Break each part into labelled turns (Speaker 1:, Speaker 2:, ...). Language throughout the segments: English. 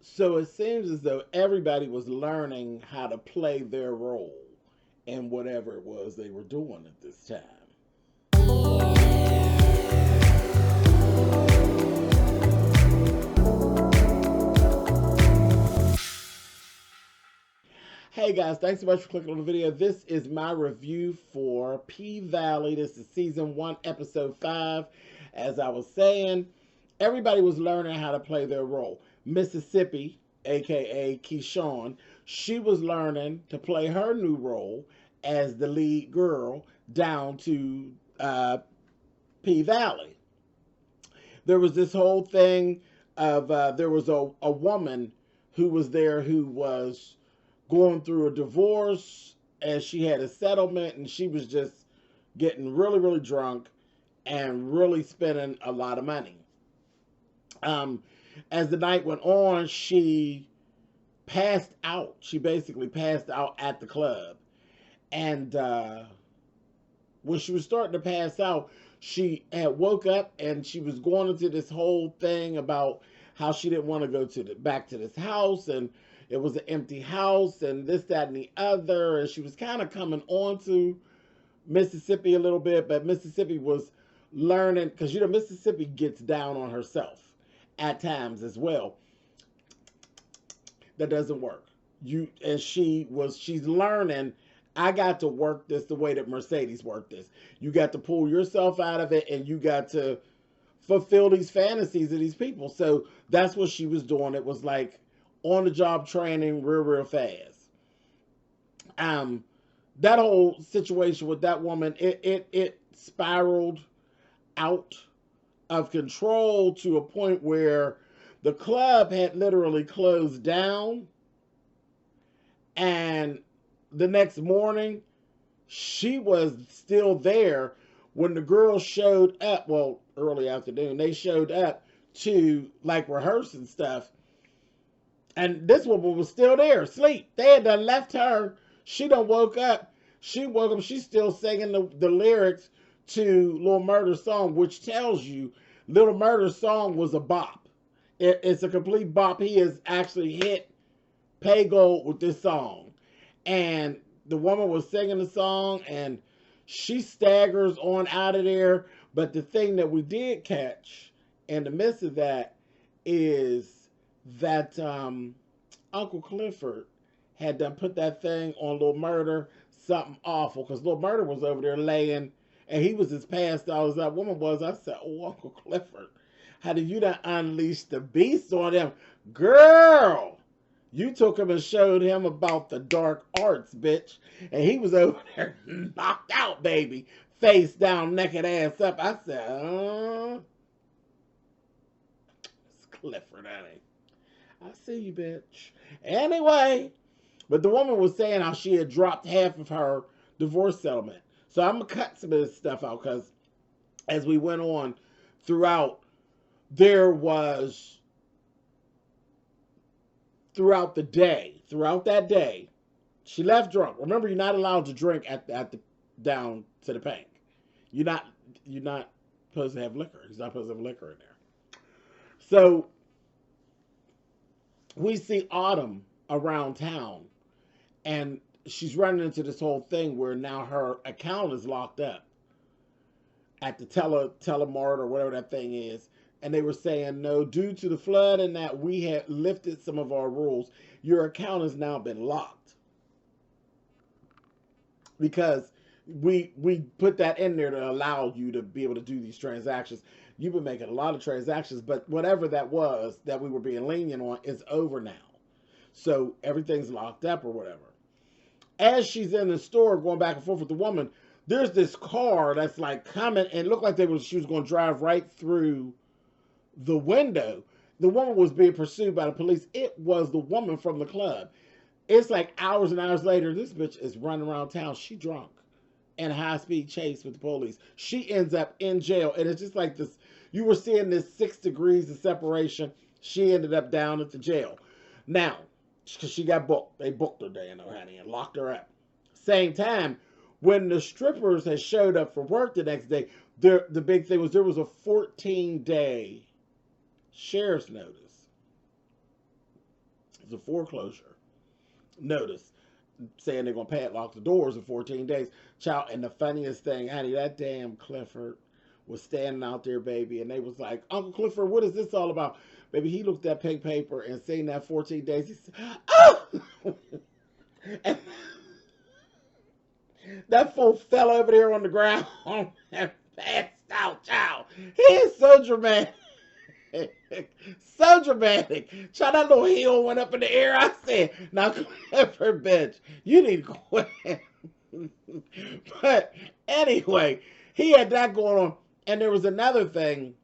Speaker 1: So it seems as though everybody was learning how to play their role in whatever it was they were doing at this time. Hey guys, thanks so much for clicking on the video. This is my review for P Valley. This is season 1, episode 5. As I was saying, everybody was learning how to play their role. Mississippi, aka Keyshawn, she was learning to play her new role as the lead girl down to P Valley. There was this whole thing of there was a woman who was there who was going through a divorce, and she had a settlement, and she was just getting really, really drunk and really spending a lot of money. As the night went on, she passed out. She basically passed out at the club. And when she was starting to pass out, she had woke up and she was going into this whole thing about how she didn't want to go to back to this house, and it was an empty house, and this, that, and the other. And she was kind of coming on to Mississippi a little bit, but Mississippi was learning, because, you know, Mississippi gets down on herself at times as well. That doesn't work. She's learning, I got to work this the way that Mercedes worked this. You got to pull yourself out of it, and you got to fulfill these fantasies of these people. So that's what she was doing. It was like on the job training real fast. That whole situation with that woman, it spiraled out of control to a point where the club had literally closed down, and the next morning she was still there when the girls showed up. Well, early afternoon, they showed up to like rehearse and stuff. And this woman was still there, asleep. They had done left her. She done woke up. She woke up. She's still singing the lyrics to Lil Murder's song, which tells you Lil Murder's song was a bop. It's a complete bop. He has actually hit pay gold with this song. And the woman was singing the song, and she staggers on out of there. But the thing that we did catch in the midst of that is that Uncle Clifford had done put that thing on Lil Murder, something awful, because Lil Murder was over there laying, and he was as passed out as that woman was. I said, oh, Uncle Clifford, how did you not unleash the beast on him? Girl, you took him and showed him about the dark arts, bitch, and he was over there knocked out, baby, face down, naked ass up. I said, it's Clifford, honey. I see you, bitch. Anyway, but the woman was saying how she had dropped half of her divorce settlement. So I'm going to cut some of this stuff out, because as we went on throughout, there was, throughout that day, she left drunk. Remember, you're not allowed to drink at the down to the bank. You're not supposed to have liquor. You're not supposed to have liquor in there. So we see Autumn around town, and she's running into this whole thing where now her account is locked up at the telemart or whatever that thing is. And they were saying, no, due to the flood and that, we had lifted some of our rules. Your account has now been locked, because we put that in there to allow you to be able to do these transactions. You've been making a lot of transactions, but whatever that was that we were being lenient on is over now. So everything's locked up or whatever. As she's in the store going back and forth with the woman, there's this car that's like coming, and it looked like she was going to drive right through the window. The woman was being pursued by the police. It was the woman from the club. It's like hours and hours later, this bitch is running around town. She drunk in a high-speed chase with the police. She ends up in jail, and it's just like this. You were seeing this 6 degrees of separation. She ended up down at the jail. Now, because she got booked. They booked her there, honey, and locked her up. Same time, when the strippers had showed up for work the next day, the big thing was there was a 14-day sheriff's notice. It's a foreclosure notice saying they're going to padlock the doors in 14 days. Child, and the funniest thing, honey, that damn Clifford was standing out there, baby, and they was like, Uncle Clifford, what is this all about? Baby, he looked at pink paper and saying that 14 days, he said, oh! And that fool fell over there on the ground and passed out, child. He is so dramatic. So dramatic. Child, that little heel went up in the air. I said, now Clifford, bitch, you need to quit. But anyway, he had that going on. And there was another thing.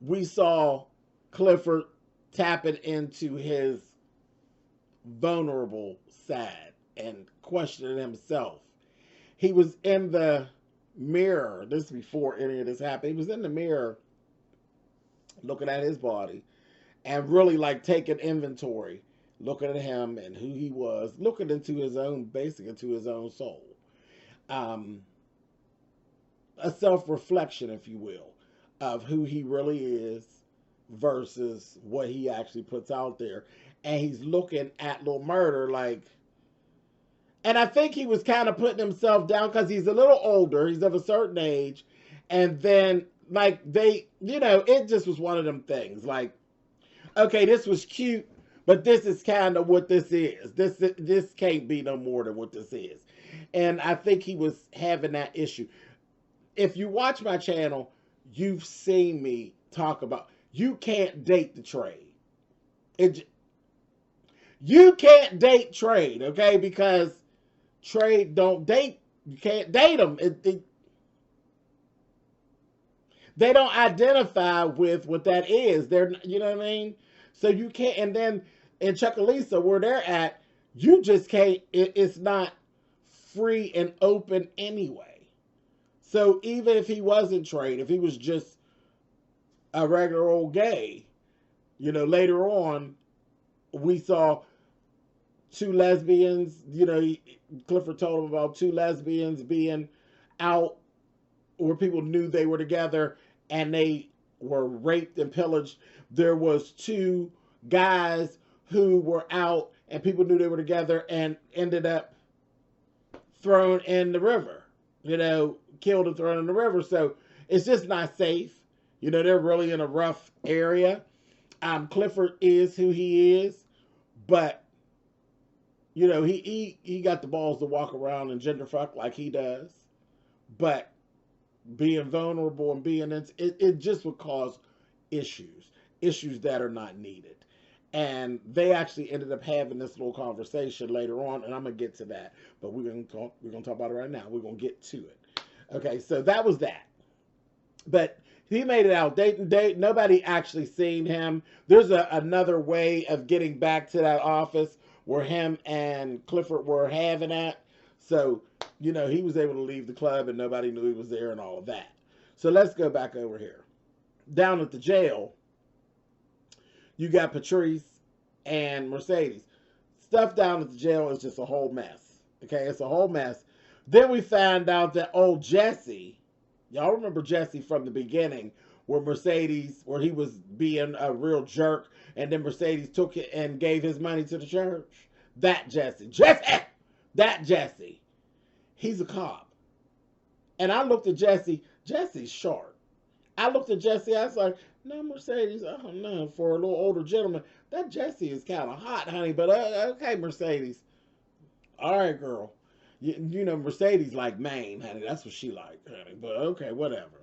Speaker 1: We saw Clifford tapping into his vulnerable side and questioning himself. He was in the mirror. This is before any of this happened. He was in the mirror looking at his body and really like taking inventory, looking at him and who he was, looking into his own, basically into his own soul. A self-reflection, if you will, of who he really is versus what he actually puts out there. And he's looking at Lil Murder like, and I think he was kind of putting himself down because he's a little older. He's of a certain age. And then, like, they, you know, it just was one of them things. Like, okay, this was cute, but this is kind of what this is. This can't be no more than what this is. And I think he was having that issue. If you watch my channel, you've seen me talk about, you can't date the trade. You can't date trade, okay? Because trade don't date. You can't date them. They don't identify with what that is. They're, you know what I mean? So you can't. And then in Chuckalisa, where they're at, you just can't. It's not free and open anyway. So even if he wasn't trade, if he was just a regular old gay, you know, later on, we saw two lesbians, you know, Clifford told him about two lesbians being out where people knew they were together and they were raped and pillaged. There was two guys who were out and people knew they were together and ended up thrown in the river, you know, killed and thrown in the river. So it's just not safe. You know, they're really in a rough area. Clifford is who he is, but you know, he got the balls to walk around and gender fuck like he does. But being vulnerable and being, it just would cause issues that are not needed. And they actually ended up having this little conversation later on, and I'm gonna get to that. But we're gonna talk about it right now. We're gonna get to it. Okay, so that was that. But he made it out. Nobody actually seen him. There's another way of getting back to that office where him and Clifford were having at. So, you know, he was able to leave the club and nobody knew he was there and all of that. So let's go back over here. Down at the jail, you got Patrice and Mercedes. Stuff down at the jail is just a whole mess. Okay, it's a whole mess. Then we found out that old Jesse, y'all remember Jesse from the beginning, where he was being a real jerk, and then Mercedes took it and gave his money to the church. That Jesse. That Jesse. He's a cop. And I looked at Jesse. Jesse's short. I looked at Jesse. I was like, no, Mercedes, I don't know. For a little older gentleman, that Jesse is kind of hot, honey. But okay, Mercedes. All right, girl. You know, Mercedes like Maine, honey. That's what she like, honey. But okay, whatever.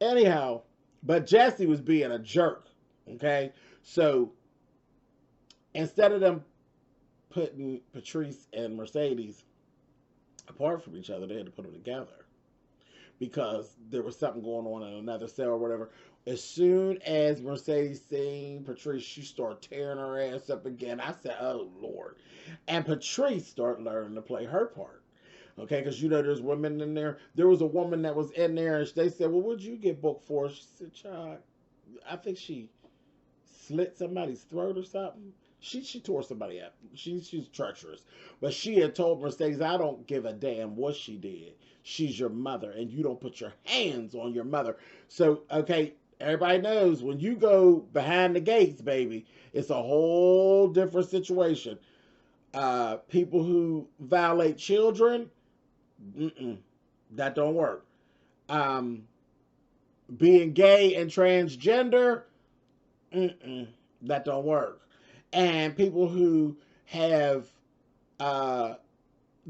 Speaker 1: Anyhow, but Jesse was being a jerk. Okay? So, instead of them putting Patrice and Mercedes apart from each other, they had to put them together. Because there was something going on in another cell or whatever. As soon as Mercedes seen Patrice, she started tearing her ass up again. I said, oh, Lord. And Patrice started learning to play her part. Okay, because, you know, there's women in there. There was a woman that was in there, and they said, well, what'd you get booked for? She said, child, I think she slit somebody's throat or something. She tore somebody up. She's treacherous. But she had told Mercedes, I don't give a damn what she did. She's your mother, and you don't put your hands on your mother. So, okay, everybody knows when you go behind the gates, baby, it's a whole different situation. People who violate children, that don't work. Um, Being gay and transgender, that don't work. And people who have uh,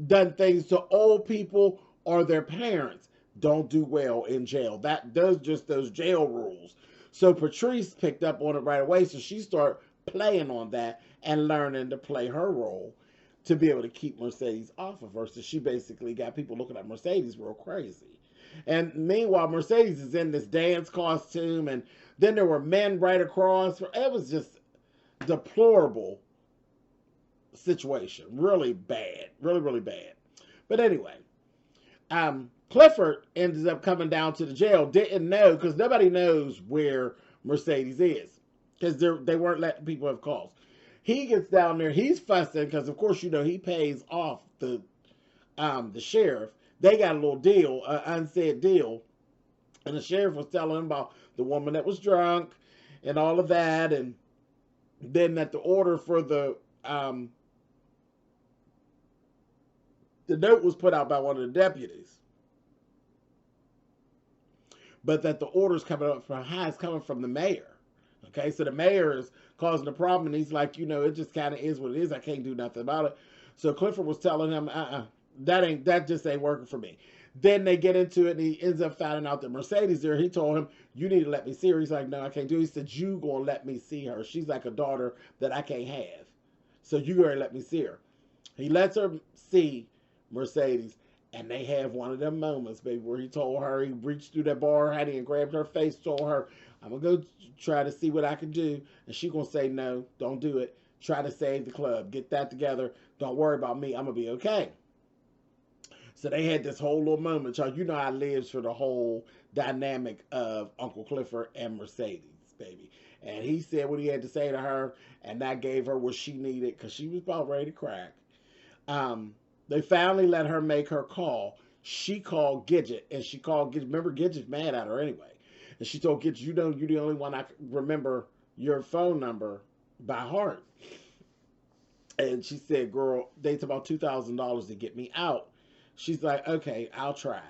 Speaker 1: done things to old people or their parents don't do well in jail. That does just those jail rules. So Patrice picked up on it right away. So she started playing on that and learning to play her role to be able to keep Mercedes off of her. So she basically got people looking at Mercedes real crazy. And meanwhile, Mercedes is in this dance costume, and then there were men right across. It was just deplorable situation. Really bad. Really, really bad. But anyway, Clifford ended up coming down to the jail. Didn't know, because nobody knows where Mercedes is, because they weren't letting people have calls. He gets down there. He's fussing because, of course, he pays off the sheriff. They got a little deal, an unsaid deal, and the sheriff was telling him about the woman that was drunk and all of that, and then that the order for the note was put out by one of the deputies, but that the order's coming up from high is coming from the mayor. Okay, so the mayor is causing the problem, and he's like, it just kind of is what it is. I can't do nothing about it. So Clifford was telling him, that just ain't working for me. Then they get into it, and he ends up finding out that Mercedes there. He told him, you need to let me see her. He's like, no, I can't do it. He said, you gonna let me see her. She's like a daughter that I can't have. So you gonna let me see her. He lets her see Mercedes, and they have one of them moments, baby, where he told her, he reached through that bar, had and grabbed her face, told her, I'm going to go try to see what I can do. And she going to say, no, don't do it. Try to save the club. Get that together. Don't worry about me. I'm going to be okay. So they had this whole little moment. Y'all, I lives for the whole dynamic of Uncle Clifford and Mercedes, baby. And he said what he had to say to her, and that gave her what she needed, because she was about ready to crack. They finally let her make her call. She called Gidget, and she called Gidget. Remember, Gidget's mad at her anyway. And she told Gidget, you're the only one I can remember your phone number by heart. And she said, girl, they took about $2,000 to get me out. She's like, okay, I'll try.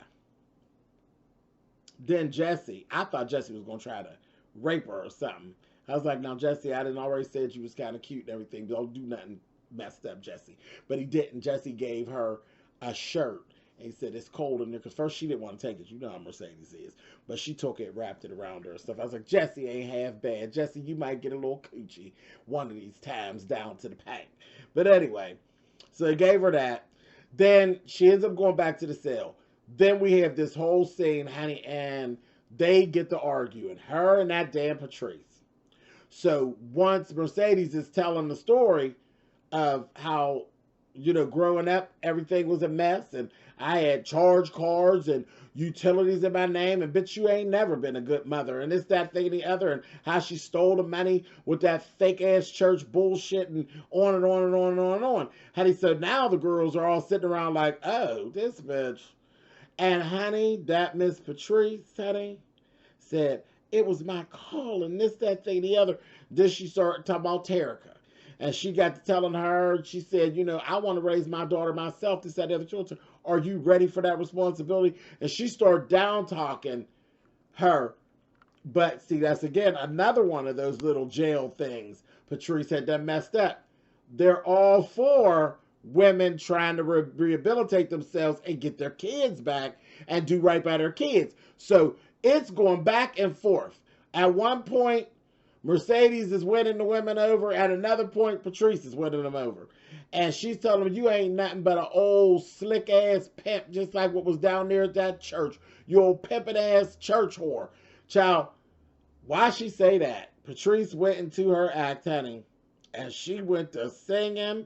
Speaker 1: Then Jesse, I thought Jesse was going to try to rape her or something. I was like, now, Jesse, I didn't already said you was kind of cute and everything. Don't do nothing messed up, Jesse. But he didn't. Jesse gave her a shirt. And he said, it's cold in there. Because first she didn't want to take it. You know how Mercedes is. But she took it, wrapped it around her and stuff. I was like, Jesse ain't half bad. Jesse, you might get a little coochie one of these times down to the pack. But anyway, so he gave her that. Then she ends up going back to the cell. Then we have this whole scene, honey, and they get to arguing. Her and that damn Patrice. So once Mercedes is telling the story of how, growing up, everything was a mess, and I had charge cards and utilities in my name, and bitch, you ain't never been a good mother, and this, that, thing, and the other, and how she stole the money with that fake-ass church bullshit, and on and on and on and on and on. Honey, so now the girls are all sitting around like, oh, this bitch. And honey, that Miss Patrice, honey, said, it was my call, and this, that, thing, and the other. Then she started talking about Terica. And she got to telling her, she said, I want to raise my daughter myself, this, that, the other children. Are you ready for that responsibility? And she started down-talking her. But see, that's again another one of those little jail things Patrice had done messed up. They're all for women trying to rehabilitate themselves and get their kids back and do right by their kids. So it's going back and forth. At one point, Mercedes is winning the women over. At another point, Patrice is winning them over. And she's telling them, you ain't nothing but an old slick-ass pimp, just like what was down there at that church. You old pimpin'-ass church whore. Child, why she say that? Patrice went into her act, honey, and she went to singing.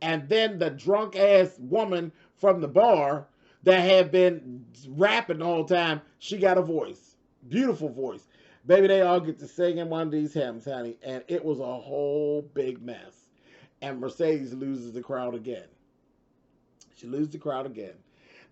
Speaker 1: And then the drunk-ass woman from the bar that had been rapping the whole time, she got a voice. Beautiful voice. Baby, they all get to sing in one of these hymns, honey. And it was a whole big mess. And Mercedes loses the crowd again. She loses the crowd again.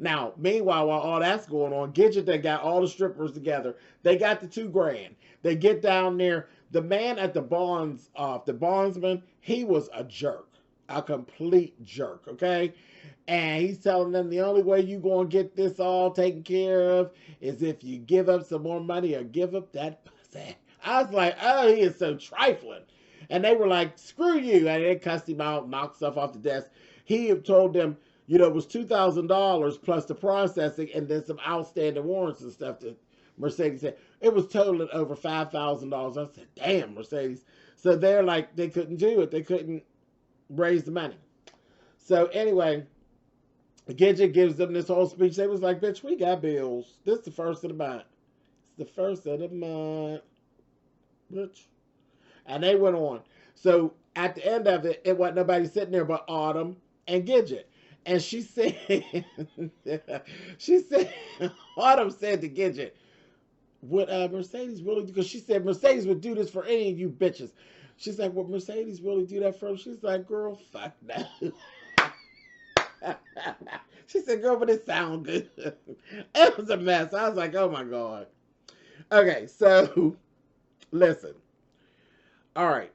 Speaker 1: Now, meanwhile, while all that's going on, Gidget, they got all the strippers together. They got the $2,000. They get down there. The man at the bondsman, he was a jerk, a complete jerk, okay? And he's telling them the only way you going to get this all taken care of is if you give up some more money or give up that pussy. I was like, oh, he is so trifling. And they were like, screw you. And they cussed him out, knocked stuff off the desk. He had told them, you know, it was $2,000 plus the processing and then some outstanding warrants and stuff that Mercedes said. It was totaling over $5,000. I said, damn, Mercedes. So they're like, they couldn't do it. They couldn't raise the money. So anyway, Gidget gives them this whole speech. They was like, bitch, we got bills. This is the first of the month. It's the first of the month. Bitch. And they went on. So at the end of it, it wasn't nobody sitting there but Autumn and Gidget. And she said, Autumn said to Gidget, would Mercedes really, because she said Mercedes would do this for any of you bitches. She's like, would Mercedes really do that for him? She's like, girl, fuck no. She said, girl, but it sound good. It was a mess. I was like, oh my God. Okay, so listen. All right.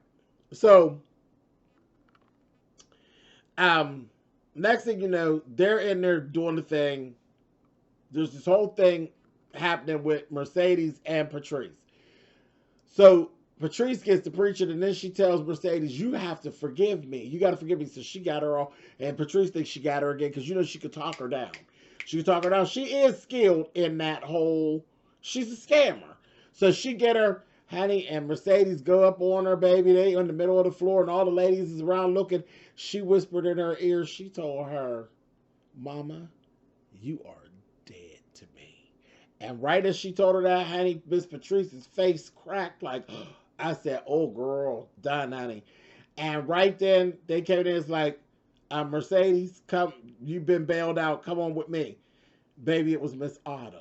Speaker 1: So, next thing you know, they're in there doing the thing. There's this whole thing happening with Mercedes and Patrice. So Patrice gets to preaching, and then she tells Mercedes, you have to forgive me. You got to forgive me. So she got her all, and Patrice thinks she got her again because, you know, she could talk her down. She could talk her down. She is skilled in that whole, she's a scammer. So she get her, honey, and Mercedes go up on her, baby. They in the middle of the floor, and all the ladies is around looking. She whispered in her ear, she told her, Mama, you are dead to me. And right as she told her that, honey, Miss Patrice's face cracked like, oh. I said, oh, girl, done, honey. And right then, they came in, it's like, Mercedes, come, you've been bailed out, come on with me. Baby, it was Miss Autumn.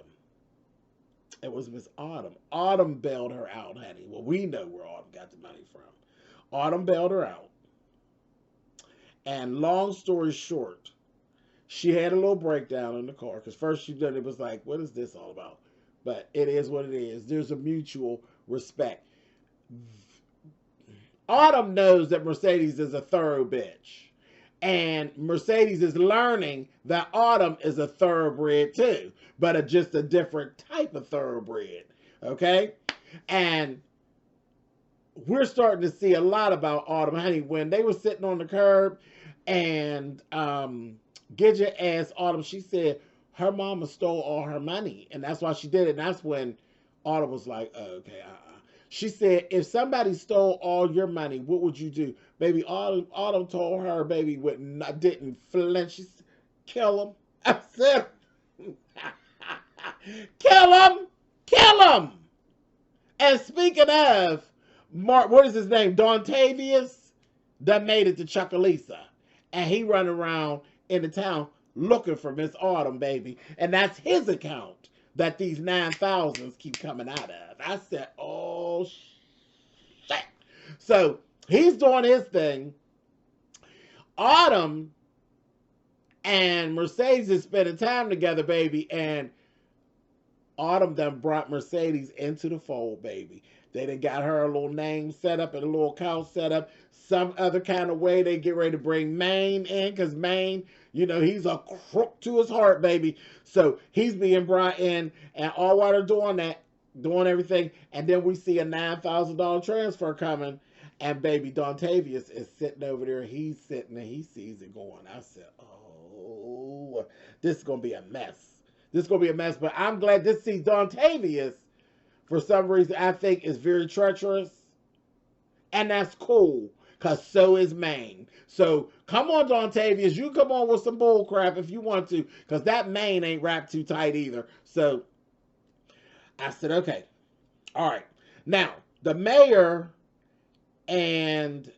Speaker 1: It was Miss Autumn. Autumn bailed her out, honey. Well, we know where Autumn got the money from. Autumn bailed her out. And long story short, she had a little breakdown in the car. Because first she did, it was like, what is this all about? But it is what it is. There's a mutual respect. Autumn knows that Mercedes is a thorough bitch. And Mercedes is learning that Autumn is a thoroughbred too. But just a different type of thoroughbred. Okay? And we're starting to see a lot about Autumn, honey. When they were sitting on the curb and Gidget asked Autumn, she said her mama stole all her money. And that's why she did it. And that's when Autumn was like, oh, okay, She said, if somebody stole all your money, what would you do? Baby, Autumn told her, baby, didn't flinch. She said, kill him. I said, kill him. Kill him. And speaking of, Mark, what is his name? Dontavius, that made it to Chuckalisa. And he run around in the town looking for Miss Autumn, baby. And that's his account that these 9,000s keep coming out of. I said, oh, shit. So he's doing his thing. Autumn and Mercedes is spending time together, baby. And Autumn done brought Mercedes into the fold, baby. They done got her a little name set up and a little couch set up. Some other kind of way they get ready to bring Maine in, because Maine, you know, he's a crook to his heart, baby. So he's being brought in, and all while they're doing that, doing everything, and then we see a $9,000 transfer coming, and baby Dontavius is sitting over there. He's sitting and he sees it going. I said, oh, this is going to be a mess. This is going to be a mess, but I'm glad to see Dontavius, for some reason, I think is very treacherous, and that's cool. Because so is Maine. So, come on, Dontavius. You come on with some bull crap if you want to. Because that Maine ain't wrapped too tight either. So, I said, okay. All right. Now, the mayor and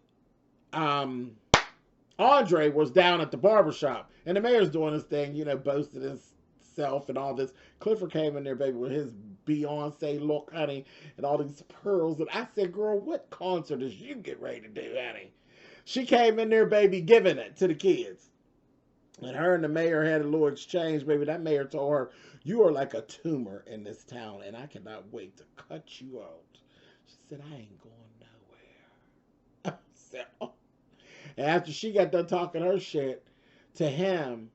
Speaker 1: Andre was down at the barbershop. And the mayor's doing his thing, you know, boasting himself and all this. Clifford came in there, baby, with his Beyonce look, honey, and all these pearls. And I said, girl, what concert is you get ready to do, honey? She came in there, baby, giving it to the kids. And her and the mayor had a little exchange, baby. That mayor told her, "You are like a tumor in this town, and I cannot wait to cut you out." She said, "I ain't going nowhere." I said, oh. And after she got done talking her shit to him,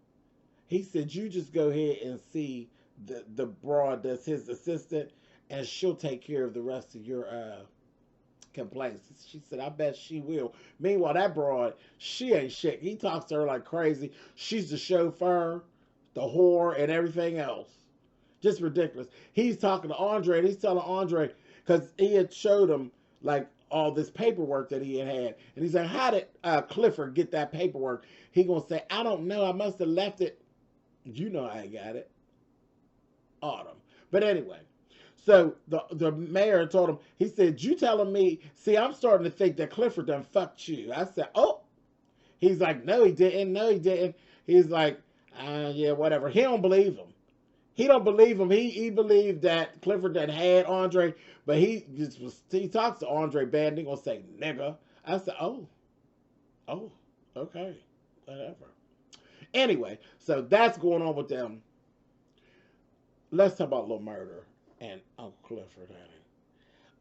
Speaker 1: he said, "You just go ahead and see the broad that's his assistant, and she'll take care of the rest of your complaints." She said, "I bet she will." Meanwhile, that broad, she ain't shit. He talks to her like crazy. She's the chauffeur, the whore, and everything else. Just ridiculous. He's talking to Andre, and he's telling Andre, because he had showed him like all this paperwork that he had. And he's like, "How did Clifford get that paperwork?" He gonna say, "I don't know. I must have left it." You know I got it. Autumn. But anyway, so the mayor told him, he said, "You telling me, see, I'm starting to think that Clifford done fucked you." I said, "Oh." He's like, "No, he didn't. No, he didn't." He's like, "Yeah, whatever." He don't believe him. He don't believe him. He believed that Clifford done had Andre, but he talks to Andre bad and he gonna say nigga. I said, oh, okay, whatever. Anyway, so that's going on with them. Let's talk about Lil Murder and Uncle Clifford, honey.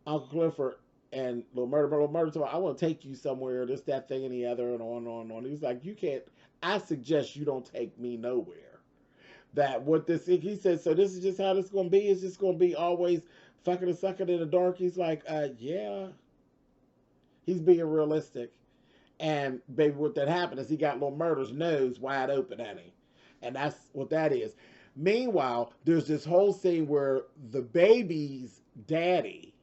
Speaker 1: Uncle Clifford and Lil Murder, but Lil Murder told me, "I want to take you somewhere, this, that, thing, and the other, and on and on and on." He was like, "You can't, I suggest you don't take me nowhere." That what this, he said, "So this is just how this going to be? It's just going to be always fucking and sucking in the dark?" He's like, yeah. He's being realistic. And baby, what that happened is he got Lil Murder's nose wide open, honey. And that's what that is. Meanwhile, there's this whole scene where the baby's daddy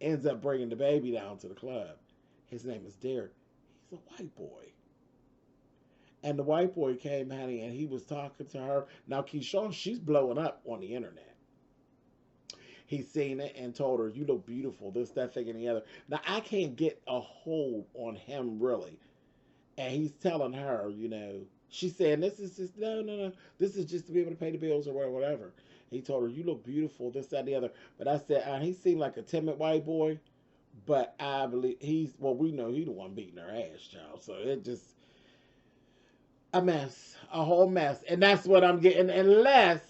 Speaker 1: ends up bringing the baby down to the club. His name is Derek. He's a white boy. And the white boy came, honey, and he was talking to her. Now, Keyshawn, she's blowing up on the internet. He's seen it and told her, "You look beautiful, this, that, thing, and the other." Now, I can't get a hold on him, really. And he's telling her, she's saying, "This is just, no, no, no. This is just to be able to pay the bills or whatever." He told her, "You look beautiful, this, that, and the other." But I said, he seemed like a timid white boy. But I believe we know he the one beating her ass, child. So it just, a mess, a whole mess. And that's what I'm getting. Unless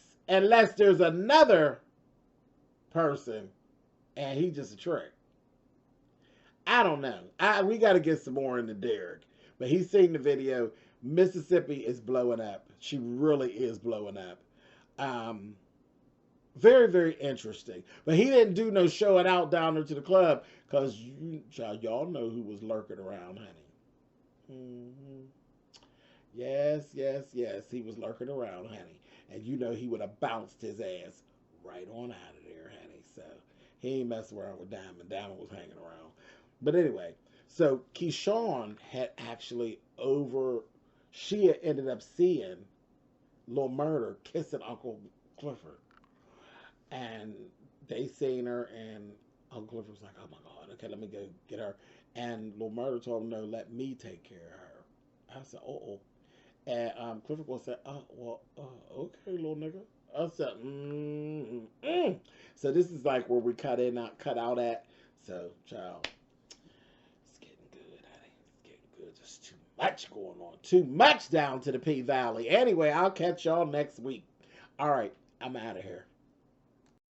Speaker 1: there's another person and he just a trick. I don't know. We got to get some more into Derek. But he's seen the video. Mississippi is blowing up. She really is blowing up. Very, very interesting. But he didn't do no showing out down there to the club because y'all know who was lurking around, honey. Mm-hmm. Yes, yes, yes. He was lurking around, honey. And he would have bounced his ass right on out of there, honey. So he ain't messing around with Diamond. Diamond was hanging around. But anyway, so Keyshawn had actually she had ended up seeing Lil Murder kissing Uncle Clifford. And they seen her, and Uncle Clifford was like, "Oh my God, okay, let me go get her." And Lil Murder told him, "No, let me take care of her." I said, "Oh." And Clifford was say, "Oh, well, okay, little nigga." I said, mm. So this is like where we cut out at. So, child, it's getting good, honey. It's getting good. There's too much going on. Too much down to the P Valley. Anyway, I'll catch y'all next week. All right, I'm out of here.